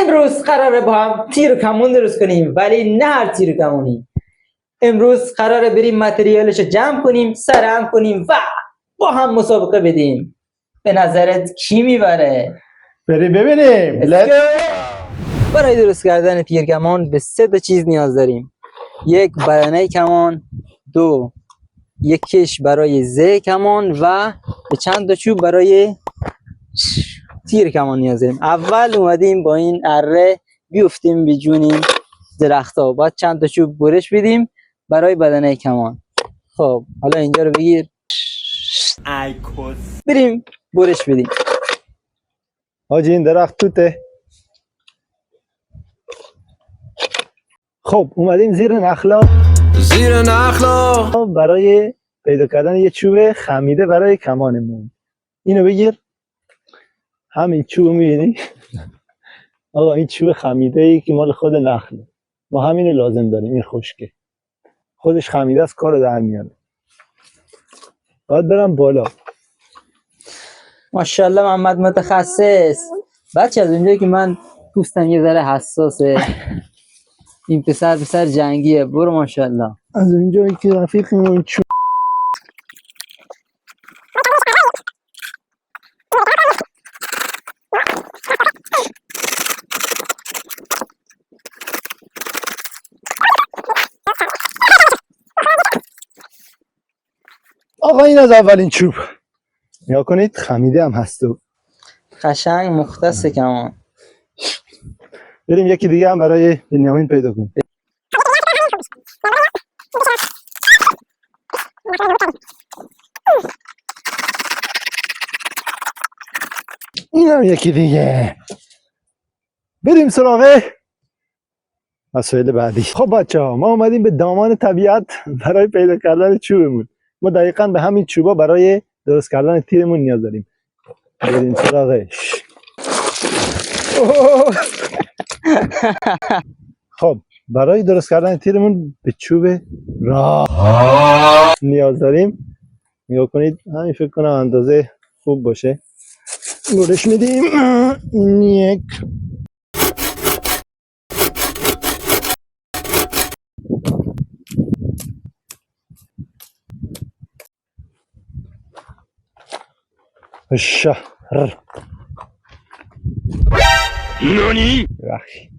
امروز قراره با هم تیر و کمون درست کنیم، ولی نه هر تیر و کمونی. امروز قراره بریم متریالش رو جمع کنیم، سرهم کنیم و با هم مسابقه بدیم. به نظرت کی میبره؟ بریم ببینیم. برای درست کردن تیر کمان به 3 تا چیز نیاز داریم. 1 بدنه کمان، 2 یک کش برای زه کمان و به چند تا چوب برای تیر کمان نیاز داریم. اول اومدیم با این اره بیفتیم بجونیم درخت‌ها، بعد چند تا چوب برش بدیم برای بدنه کمان. خب حالا اینجا رو بگیر، بریم برش بدیم. حاجی این درخت توته. خب اومدیم زیر نخلا برای پیدا کردن یه چوب خمیده برای کمانمون. اینو بگیر، همین چوب میبینی؟ آقا این چوب خمیده ای که مال خود نخله، ما همینو لازم داریم. این خشکه، خودش خمیده است، کارو در میاره. باید برم بالا. ماشاءالله محمد متخصص. بچه از اونجایی که من پوستم یه ذره حساسه، این پسر جنگیه. برو ماشاءالله. از اونجایی که رفیقمون چوب آقا این از اولین چوب، نیا کنید خمیده هم هست و قشنگ مختص کمان. بریم یکی دیگه هم برای بنیامین پیدا کنیم. این هم یکی دیگه. بریم سراغ مسائل بعدی. خب بچه ها، ما اومدیم به دامان طبیعت برای پیدا کردن چوبمون. ما دقیقاً به همین چوبا برای درست کردن تیرمون نیاز داریم. بریم سراغش. خب برای درست کردن تیرمون به چوب راه نیاز داریم. نگاه کنید، همین فکر کنم اندازه خوب باشه. برش میدیم. این یک، شهر نانی رخی.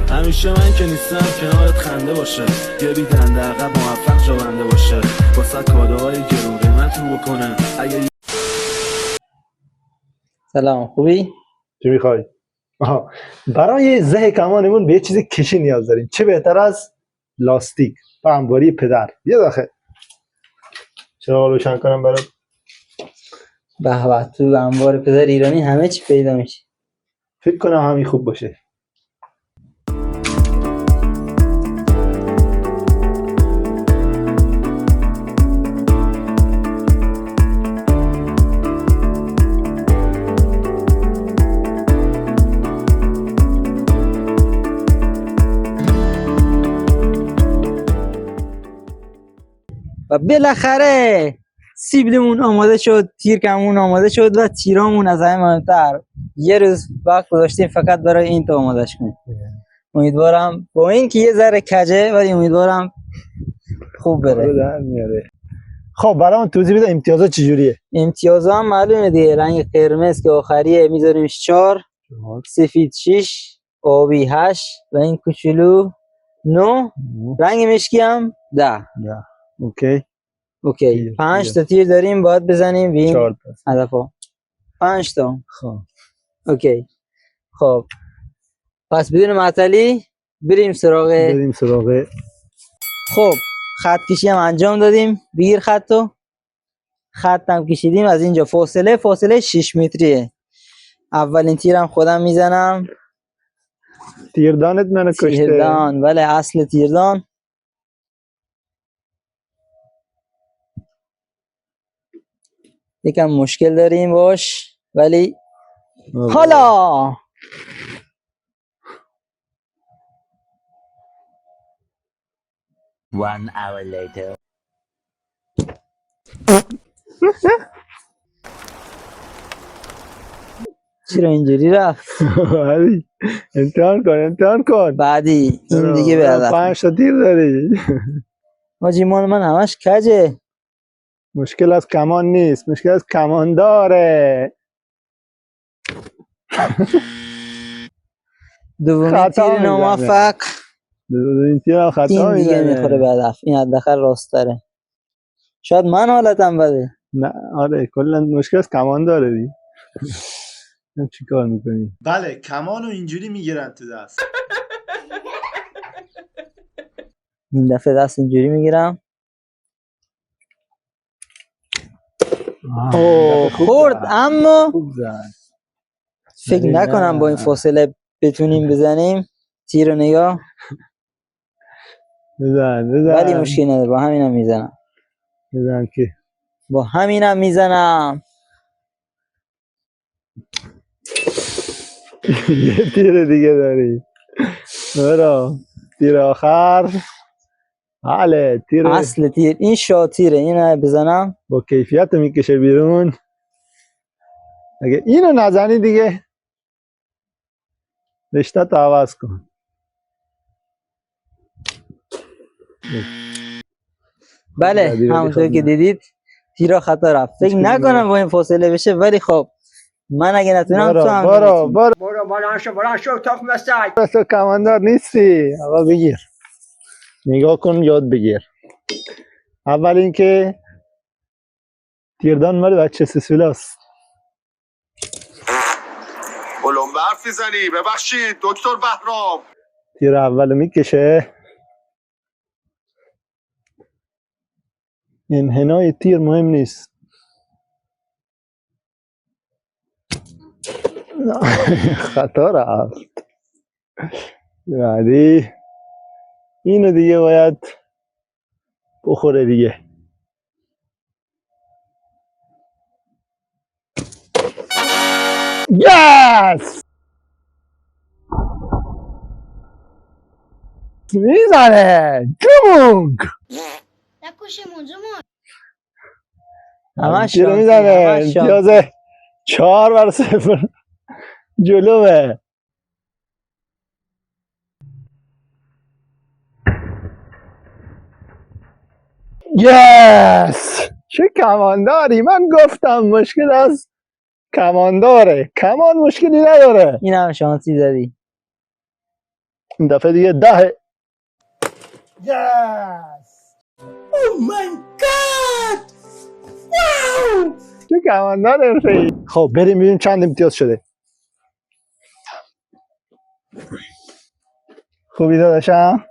همیشه من که نیستم کنارت خنده باشه، یه بیدن در عقب موفق شونده باشه، واسه کادوهای گرون قیمت رو بکنه. اگه سلام، خوبی؟ چی میخوای؟ برای زه کمانمون به یه چیز کشی نیاز داریم. چه بهتر از لاستیک و انباری پدر. یه داخل چرا روشن کنم برات؟ به به، تو انبار پدر ایرانی همه چی پیدا میشه. فکر کنم همین خوب باشه. و بالاخره سیبلمون آماده شد، تیر کمون آماده شد و تیرامون از همه مهمتر. یه روز وقت گذاشتیم فقط برای این تا آمادهش کنیم. امیدوارم با این که یه ذره کجه، ولی امیدوارم خوب بره. خب برام توضیح بده امتیازات چجوریه؟ امتیازا هم معلومه دیگه. رنگ قرمز که آخریه میذاریمش 4، سفید 6، آبی 8 و این کوچولو 9. رنگ مشکی هم 10. اوکی. 5 تا تیر داریم باید بزنیم به این هدف‌ها. 5 تا. خب اوکی. خب پس بدون معطلی بریم سراغ. خب خط کشی هم انجام دادیم. بگیر خط هم کشیدیم. از اینجا فاصله 6 متریه. اولین تیرم خودم میزنم. تیردانت منو کشته. تیردان، بله اصل تیردان. یکم مشکل داریم باش، ولی حالا One hour later. چرا اینجوری رفت؟ ولی امتحان کن بعدی این دیگه به هدف 5 تا تیر داری. حاجی من همش کجه. مشکل از کمان نیست، مشکل از کمانداره. دومین خطا تیر میزنه. ناموفق. این تیر هم خطا این دیگه میزنه. میخوره به هدف. این حداقل راست داره. شاید من حالتم بده. نه آره کلا مشکل از کمانداره دی. چی کار میکنی؟ بله کمانو اینجوری میگیرن تو دست. این دفعه دست اینجوری میگیرم. اوه خورد اما خوب زد. فکر ولی نکنم نه. با این فاصله بتونیم بزنیم. تیر رو نگاه. بزن ولی مشکل نداره، با همینم میزنم. بزن که با همینم میزنم. یه تیر دیگه داری. برو تیر آخر. بله تیر اصل تیر این شاتیره. اینو بزنم. با کیفیت میکشه بیرون. اگه اینو نزنی دیگه رشته تو عوض کن. بله همونطور که دیدید تیرا خطا رفت. فکر نکنم با این فاصله بشه، ولی خب من اگه نتونم تو هم برو بلند شو تخم سگ. تو کماندار نیستی. آقا بگیر نگاه کن یاد بگیر. اول اینکه تیردان مال بچه سسولاست. بلنبر حرف میزنی ببخشید دکتر بهرام. تیر اول میکشه. انحنای تیر مهم نیست. خطا رفت. بعدی اینو دیگه باید بخوره دیگه. یس میزنه جمونگ. نکشیمون زمان. همش تیر شانسی، میزنه. همش امتیاز شانسی. 4-0 جلوه. یس چه کمانداری. من گفتم مشکل از کمانداره. کمان مشکلی نداره. این هم شانسی زدی. این دفعه دیگه 10. چه کماندار حرفه‌ای. خب بریم ببینیم چند امتیاز شده. خوبی داداشم.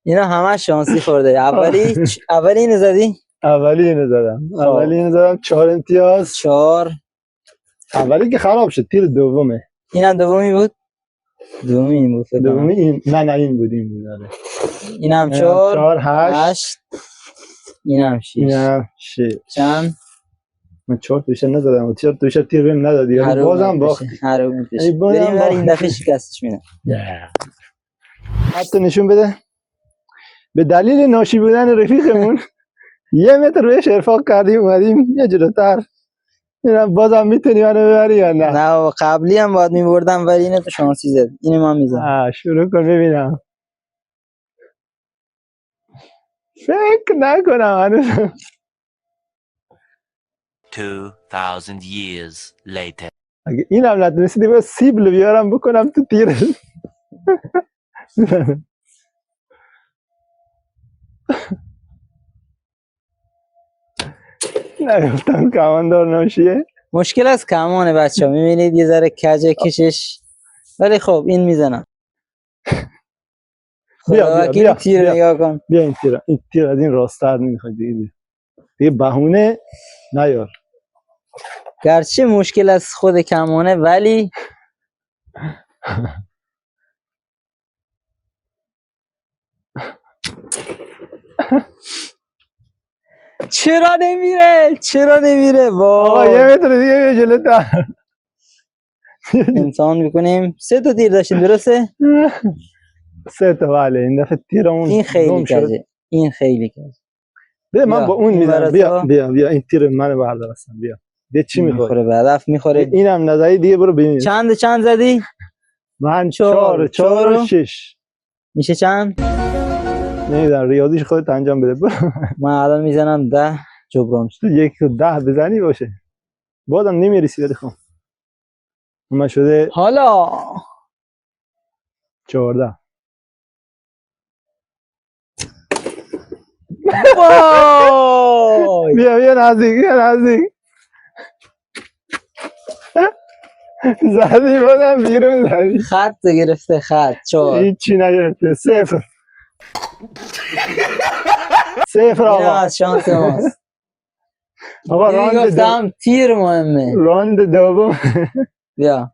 اینا همش شانسی خورده. اولی اینو زدی؟ اولی اینو زدم 4 امتیاز. 4. اولی که خراب شد تیر دومه. اینم دومی بود. دومی این بود فکر کنم. دومی این نه این بود آره. اینم 4 8 اینم 6. اینم 6. چند؟ من 4 توشه نزدم. 4 توشه تیر بهم ندادی. بازم باخت. بریم بازم ولی این دفعه شکستش میدم. حتی نشون بده. به دلیل ناشی بودن رفیقمون 1 متر بهش ارفاق کردیم اومدیم یه جلوتر. اینم بازم میتونی منو ببری یا نه؟ نه قبلی هم باید میبردم، ولی اینو تو شانسی زد. اینو من میزنم. شروع کن ببینم. فکر نکنم هنوز. 2000 years later. اگه اینم نتونستی باید سیبل بیارم بکنم تو تیر. نگفتم کماندار ناشیه. مشکل از کمانه بچه ها. میبینید یه ذره کجه کشش، ولی خب این میزنم. بیا تیر نگاه کن. بیا این تیر از این راست‌تر نمیخواد دیگه بهونه نیار. گرچه مشکل از خود کمانه، ولی چرا نمیره آقا وای. یه متر دیگه بیا جلوتر. امتحان میکنیم. 3 تا تیر داشتیم درسته؟ 3 تا بله. این دفعه تیرمون این خیلی گم شد. کجه. این خیلی کجه. بیا من بیا، با اون این میزنم. ورا بیا تو. بیا این تیر منو بردار اصلا. بیا چی میخوای؟ میخوره به هدف میخوره. اینم نزدی دیگه برو ببین. چند زدی؟ من چهار. 4 و 6. میشه چند؟ نمیدونم ریاضیش خودت انجام بده. برو. من الان میزنم 10 جبران شد. تو 1 تا 10 بزنی باشه. بازم نمیرسی ولی خب. من شده حالا 14. وای بیا نزدیک. زدی بودم بیرون زدی. خط گرفته خط 4. هیچی نگرفته. 0 این آقا. از شانس ماست. آقا گفتم تیر مهمه. راند دوم بیا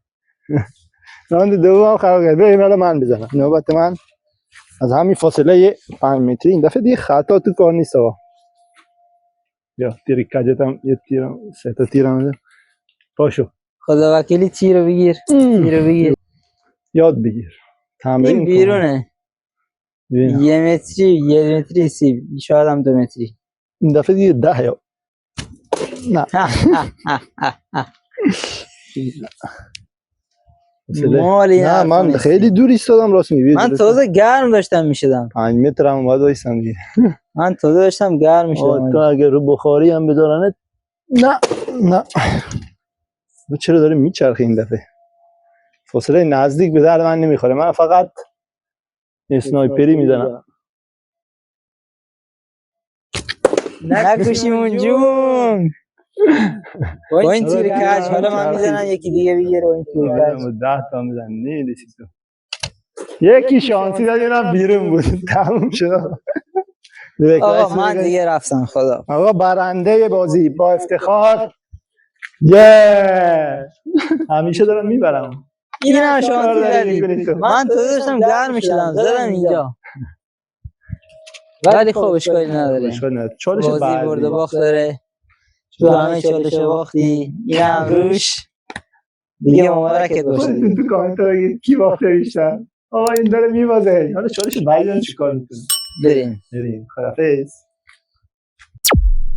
راند دوم خراب کرد. بریم حالا من بزنم. نوبت من از همین فاصله 5 متری. این دفعه دیگه خطا تو کار نیست آقا. بیا تیر کجتم یه تیرم 3 تا تیرم بزن. پاشو خدا وکیلی تیر رو بگیر. یاد بگیر. تمرین این کن. بیرونه. ببین. 1 متری سیب. شاید هم 2 متری. این دفعه دیگه 10 یا نه. مالی نه من خیلی دور ایستادم راست میگی. من تازه گرم داشتم میشدم. 5 متر هم اومد وایسم دیگه. من تازه داشتم گرم میشدم. تو اگه رو بخاری هم بدارنت نه تو چرا داری میچرخی این دفعه؟ فاصله نزدیک به درد من نمیخوره. من فقط اسنایپری میزنم. نکشیمون جون. با این تیر کج حالا من میزنم یکی دیگه بگیره. با این تیر کج 10 تا میزنم. نیست تو یکی شانسی داد اینم بیرون بود. تموم شد. آقا من دیگه رفتم. خدا آقا برنده بازی با افتخار. همیشه دارم میبرم. این هم شانسی دادی. دادی. من تازه داشتم گرم میشدم زدم اینجا. ولی خب اشکالی نداره. چالش بازی بعدی. برد و باخت داره. تو همه چالش باختی. این هم روش دیگه مبارکت باشه. خودتون تو کامنت بگید کی باخته بیشتر. آقا این داره میبازه. حالا چالش بعدی چیکار میکنه؟ بریم. خدافظ.